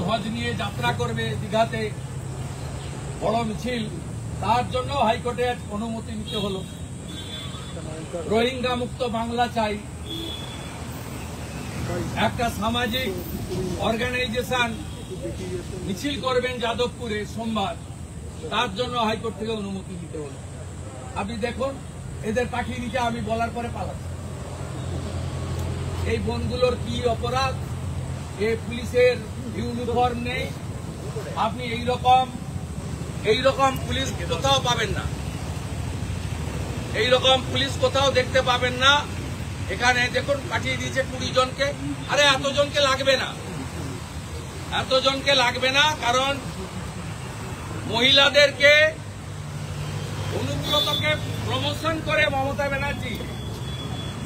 ধ্বজ নিয়ে যাত্রা করবে দীঘাতে বড় মিছিল, তার জন্য হাইকোর্টে অনুমতি নিতে হলো। রোহিঙ্গা মুক্ত বাংলা চাই, একটা সামাজিক অর্গানাইজেশন মিছিল করবেন যাদবপুরে সোমবার, তার জন্য হাইকোর্ট থেকে অনুমতি নিতে হলো। আপনি দেখুন এদের পাঠিয়ে দিতে, আমি বলার পরে পালাচ্ছি। এই বনগুলোর কি অপরাধ? এই পুলিশের ইউনিফর্ম নেই, আপনি এইরকম পুলিশ কোথাও পাবেন না, এইরকম পুলিশ কোথাও দেখতে পাবেন না। এখানে দেখুন পাঠিয়ে দিয়েছে 20 জনকে। আরে এতজনকে লাগবে না, কারণ মহিলাদেরকে অনুব্রতকে প্রমোশন করে মমতা ব্যানার্জি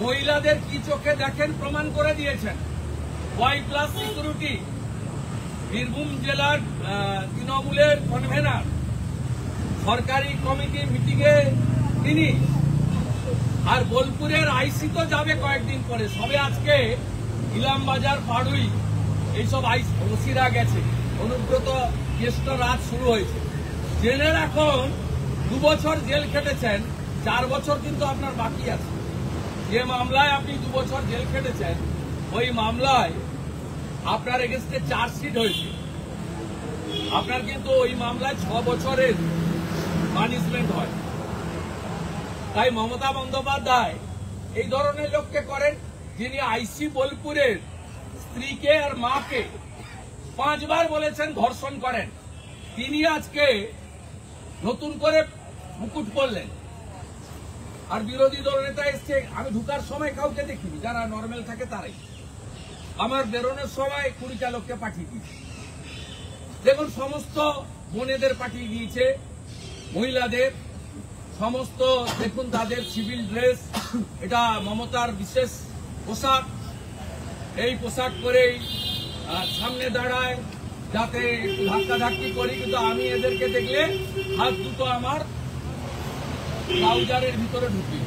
মহিলাদের কি চোখে দেখেন প্রমাণ করে দিয়েছেন। Y+ সিকিউরিটি, বীরভূম জেলার তৃণমূলের কনভেনার, সরকারি কমিটি মিটিংয়ে তিনি, আর বোলপুরের আইসি তো যাবে কয়েকদিন পরে। সবে আজকে ইলামবাজার পাড়ুই এইসব ওসিরা গেছে, অনুব্রত জ্যেষ্ঠ রাত শুরু হয়েছে। জেলের এখন 2 বছর জেল খেটেছেন, 4 বছর কিন্তু আপনার বাকি আছে। যে মামলায় আপনি 2 বছর জেল খেটেছেন, ওই মামলায় আপনার এগেন্স্টে চার্জশিট হয়েছে, আপনার কিন্তু ওই মামলায় 6 বছরের পানিশমেন্ট হয়। তাই মমতা বন্দ্যোপাধ্যায় এই ধরনের লোককে করেন, যিনি আইসি বোলপুরের স্ত্রীকে আর মাকে 5 বার বলেছেন ধর্ষণ করেন, তিনি আজকে নতুন করে মুকুট পরলেন। আর বিরোধী দল নেতা এসছে, আমি ঢুকার সময় কাউকে দেখিনি, যারা নর্মাল থাকে তারাই। আমার বেরোনোর সময় 20টা লোককে পাঠিয়ে দিয়েছে। দেখুন সমস্ত বোনেদের পাঠিয়ে দিয়েছে, মহিলাদের সমস্ত, দেখুন তাদের সিভিল ড্রেস, এটা মমতার বিশেষ পোশাক। এই পোশাক পরেই সামনে দাঁড়ায়, যাতে একটু ধাক্কাধাক্কি করি, কিন্তু আমি এদেরকে দেখলে হাত দুটো আমার ট্রাউজারের ভিতরে ঢুকি।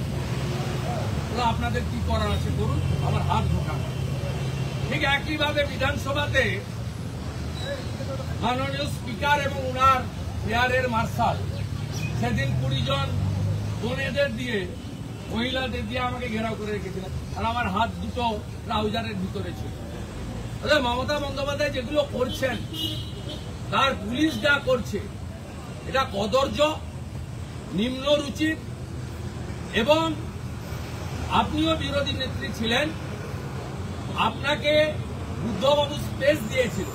আপনাদের কি করার আছে করুন, আমার হাত ঢোকানো। ঠিক একইভাবে বিধানসভাতে মাননীয় স্পিকার এবং উনার এয়ারের মার্শাল সেদিন 20 জন বোনেদের দিয়ে, মহিলাদের দিয়ে আমাকে ঘেরাও করে রেখেছিলেন, আর আমার হাত দুটো ট্রাউজারের ভিতরে ছিল। মমতা বন্দ্যোপাধ্যায় যেগুলো করছেন, তার পুলিশ যা করছে, এটা কদর্য, নিম্নরুচির। এবং আপনিও বিরোধী নেত্রী ছিলেন, আপনাকে বুদ্ধবাবু স্পেস দিয়েছিল।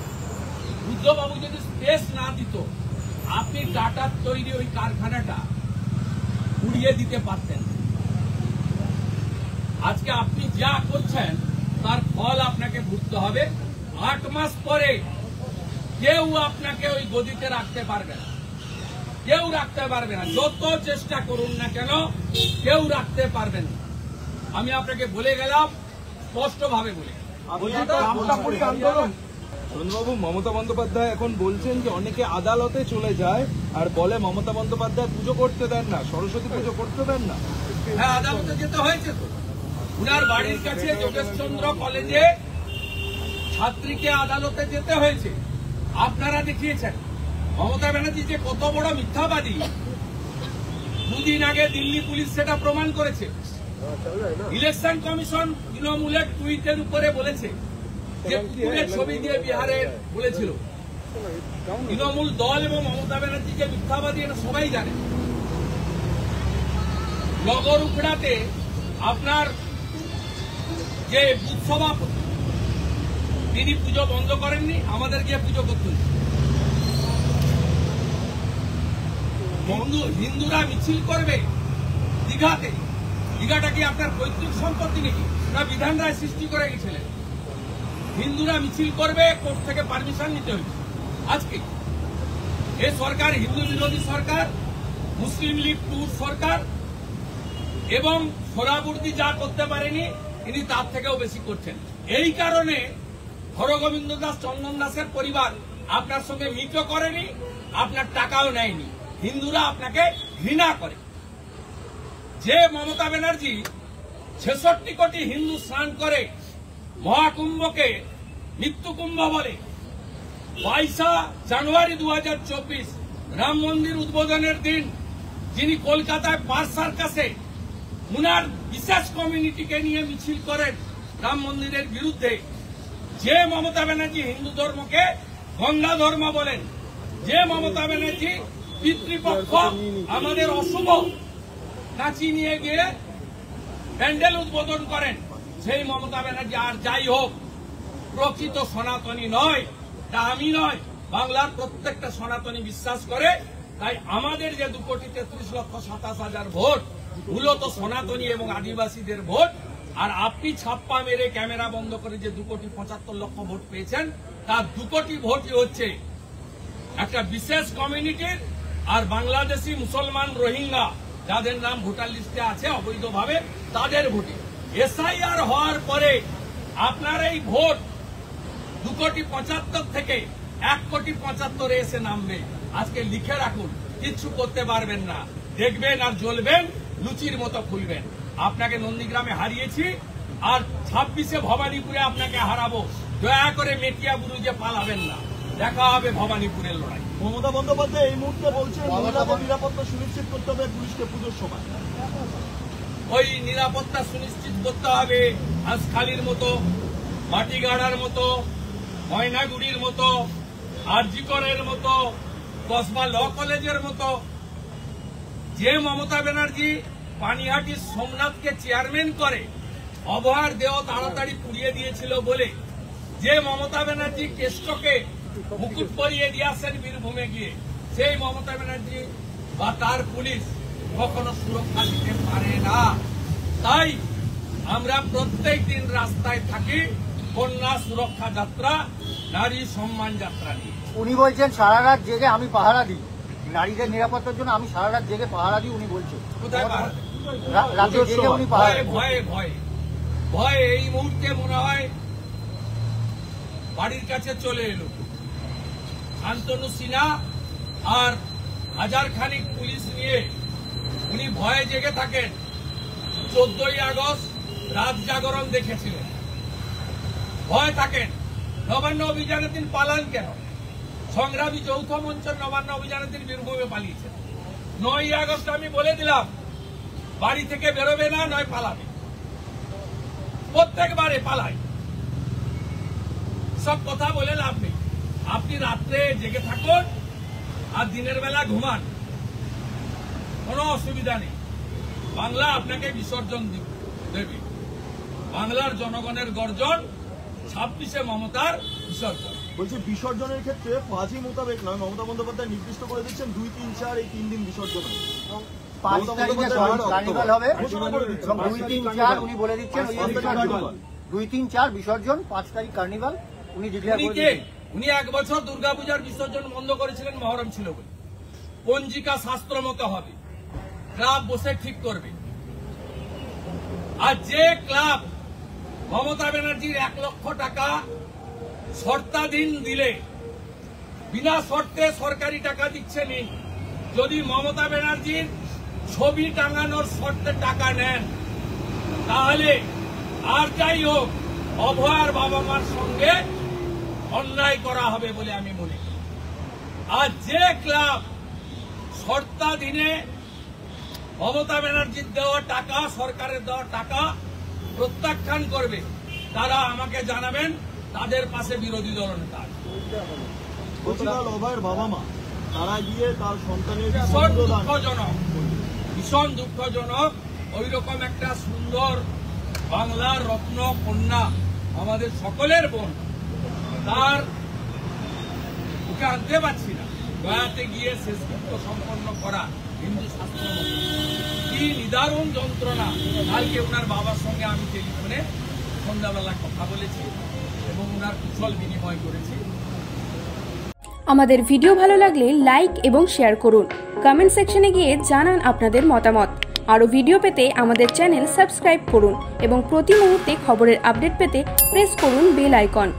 বুদ্ধবাবু যদি স্পেস না দিত, আপনি টাটার তৈরি ওই কারখানাটা উড়িয়ে দিতে পারতেন। আজকে আপনি যা করছেন তার ফল আপনাকে ভুগতে হবে। 8 মাস পরে কেউ আপনাকে ওই গদিতে রাখতে পারবে না, কেউ রাখতে পারবে না, যত চেষ্টা করুন না কেন কেউ রাখতে পারবে না। আমি আপনাকে বলে গেলাম, স্পষ্টভাবে বলে। চন্দ্রবাবু, মমতা বন্দ্যোপাধ্যায় এখন বলছেন যে অনেকে আদালতে চলে যায় আর বলে মমতা বন্দ্যোপাধ্যায় পুজো করতে দেন না, সরস্বতী পুজো করতে দেন না। হ্যাঁ, আদালতে যেতে হয়েছে তো। উনার বাড়ির কাছে যোগেশচন্দ্র কলেজে ছাত্রীকে আদালতে যেতে হয়েছে। আপনারা দেখিয়েছেন মমতা ব্যানার্জি যে কত বড় মিথ্যাবাদী। 2 দিন আগে দিল্লি পুলিশ সেটা প্রমাণ করেছে। ইলেকশন কমিশন তৃণমূলের টুইটের উপরে বলেছে যে কুকুরের ছবি দিয়ে বিহারে বলেছিল। তৃণমূল দল এবং মমতা ব্যানার্জি যে মিথ্যাবাদী, এটা সবাই জানে। নগর উখড়াতে আপনার যে বুথ সভাপতি, তিনি পুজো বন্ধ করেননি, আমাদের গিয়ে পুজো করতে হচ্ছে। হিন্দুরা মিছিল করবে দীঘাতে, দীঘাটা কি আপনার পৈতৃক সম্পত্তি নাকি? না বিধান রায় সৃষ্টি করে গেছিলেন? হিন্দুরা মিছিল করবে, কোর্ট থেকে পারমিশন নিতে হয়েছে। আজকে এ সরকার হিন্দু বিরোধী সরকার, মুসলিম লীগ টুর সরকার, এবং সোহরাবুর্দি যা করতে পারেনি তিনি তার থেকেও বেশি করছেন। এই কারণে হরগোবিন্দ দাস, চন্দন দাসের পরিবার আপনার সঙ্গে মিটও করেনি, আপনার টাকাও নেয়নি। হিন্দুরা আপনাকে ঘৃণা করে। যে মমতা ব্যানার্জি 66 কোটি হিন্দু স্নান করে মহাকুম্ভকে মৃত্যুকুম্ভ বলে, 22 জানুয়ারি 2024 রাম মন্দির উদ্বোধনের দিন যিনি কলকাতায় পার্ক সার্কাসে উনার বিশেষ কমিউনিটিকে নিয়ে মিছিল করেন রাম মন্দিরের বিরুদ্ধে, যে মমতা ব্যানার্জি হিন্দু ধর্মকে গঙ্গা ধর্ম বলেন, যে মমতা ব্যানার্জি পিতৃপক্ষ আমাদের অশুভ নাচিয়ে নিয়ে গিয়ে প্যান্ডেল উদ্বোধন করেন, সেই মমতা ব্যানার্জি আর যাই হোক প্রকৃত সনাতনী নয়। তা আমি নয়, বাংলার প্রত্যেকটা সনাতনী বিশ্বাস করে। তাই আমাদের যে 2,33,27,000 ভোট মূলত সনাতনী এবং আদিবাসীদের ভোট, আর আপনি ছাপ্পা মেরে ক্যামেরা বন্ধ করে যে 2,75,00,000 ভোট পেয়েছেন, তার 2 কোটি ভোটই হচ্ছে একটা বিশেষ কমিউনিটির আর বাংলাদেশি মুসলমান রোহিঙ্গা যাদের নাম ভোটার লিস্টে আছে অবৈধভাবে, তাদের ভোটে। এসআইআর হওয়ার পরে আপনার এই ভোট 2,75,00,000 থেকে 1,75,00,000 এসে নামবে। আজকে লিখে রাখুন, কিচ্ছু করতে পারবেন না, দেখবেন আর জ্বলবেন, লুচির মতো খুলবেন। আপনাকে নন্দীগ্রামে হারিয়েছি, আর 26-এ ভবানীপুরে আপনাকে হারাবো। দয়া করে মেটিয়া বুরুজে পালাবেন না, দেখা হবে ভবানীপুরের লড়াই। মমতা বন্দ্যোপাধ্যায় এই মুহূর্তে বলছেন মহিলাদের নিরাপত্তা সুনিশ্চিত করতে হবে পুলিশকে পুজোর সময়। ওই নিরাপত্তা সুনিশ্চিত করতে হবে হাঁসখালির মতো, মাটিগাড়ার মতো, ময়নাগুড়ির মতো, আরজিকরের মতো, কসবা ল কলেজের মতো। যে মমতা ব্যানার্জি পানিহাটি সোমনাথকে চেয়ারম্যান করে অবহার দেহ তাড়াতাড়ি পুড়িয়ে দিয়েছিল বলে, যে মমতা ব্যানার্জি কেষ্টকে মুকুট পরিয়ে দিয়ে আসেন বীরভূমে গিয়ে, সেই মমতা ব্যানার্জি বা তার পুলিশ কখনো সুরক্ষা দিতে পারে না। তাই আমরা প্রত্যেক দিন রাস্তায় থাকি কন্যা সুরক্ষা যাত্রা, নারী সম্মান যাত্রা নিয়ে। উনি বলছেন সারা রাত জেগে আমি পাহারা দিই, নারীদের নিরাপত্তার জন্য আমি সারা রাত জেগে পাহারা দিই। উনি বলছেন কোথায় পাহারা? রাতে জেগে উনি পাহারা ভয়ে ভয়ে ভয়ে ভয়ে এই মুহূর্তে মনে হয় বাড়ির কাছে চলে এলো। শান্তনু সিনহা আর 1000 খানিক পুলিশ নিয়ে উনি ভয়ে জেগে থাকেন। 14ই আগস্ট রাত জাগরণ দেখেছিলেন, ভয় থাকেন। নবান্ন অভিযানের দিন পালান কেন? সংগ্রামী যৌথ মঞ্চের নবান্ন অভিযানের দিন বীরভূমে পালিয়েছেন। 9ই আগস্ট আমি বলে দিলাম বাড়ি থেকে বেরোবে না, নয় পালাবে। প্রত্যেকবারে পালায়। সব কথা বলে লাভ নেই। আপনি রাত্রে জেগে থাকুন আর দিনের বেলা ঘুমান, কোনো অসুবিধা নেই। বাংলা আপনাকে বিসর্জন দেবে। বাংলার জনগণের গর্জন, 26-এ মমতার বিসর্জন। বলছি বিসর্জনের ক্ষেত্রে ফাঁজি মোতাবেক নয়, মমতা বন্দ্যোপাধ্যায় নির্দিষ্ট করে দিচ্ছেন 2, 3, 4 এই 3 দিন বিসর্জন। 5 তারিখে কার্নিভাল হবে, 2, 3, 4 উনি বলে দিচ্ছেন 2, 3, 4 বিসর্জন, 5 তারিখ কার্নিভাল উনি ডিক্লেয়ার করে দিয়েছেন। উনি 1 বছর দুর্গাপূজার বিসর্জন বন্ধ করেছিলেন, মহরম ছিল বলে। পঞ্জিকা শাস্ত্র মতো হবে, ক্লাব বসে ঠিক করবে। আর যে ক্লাব মমতা ব্যানার্জির 1 লক্ষ টাকা শর্তাধীন দিলে, বিনা শর্তে সরকারি টাকা দিচ্ছে নি, যদি মমতা ব্যানার্জির ছবি টাঙানোর শর্তে টাকা নেন, তাহলে আর যাই হোক অভয়ার বাবা মার সঙ্গে অন্যায় করা হবে বলে আমি মনে করি। আর যে ক্লাব শর্তাধীনে মমতা ব্যানার্জির দেওয়া টাকা, সরকারের দেওয়া টাকা প্রত্যাখ্যান করবে, তারা আমাকে জানাবেন, তাদের পাশে বিরোধী দলনেতা আছে। অভয়ের বাবা মা তারা গিয়ে তার সন্তানের ভীষণ দুঃখজনক, ভীষণ দুঃখজনক। ওই রকম একটা সুন্দর বাংলার রত্ন কন্যা, আমাদের সকলের বোন, তার ওকে আনতে পারছি না। গয়াতে গিয়ে শেষকৃত্য সম্পন্ন করা হিন্দু শাস্ত্র মতো কি নিদারুণ যন্ত্রণা। কালকে ওনার বাবার সঙ্গে আমি টেলিফোনে সন্ধ্যাবেলা কথা বলেছি এবং ওনার কুশল বিনিময় করেছি। আমাদের ভিডিও ভালো লাগলে লাইক এবং শেয়ার করুন। কমেন্ট সেকশনে গিয়ে জানান আপনাদের মতামত। আরও ভিডিও পেতে আমাদের চ্যানেল সাবস্ক্রাইব করুন এবং প্রতি মুহূর্তে খবরের আপডেট পেতে প্রেস করুন বেল আইকন।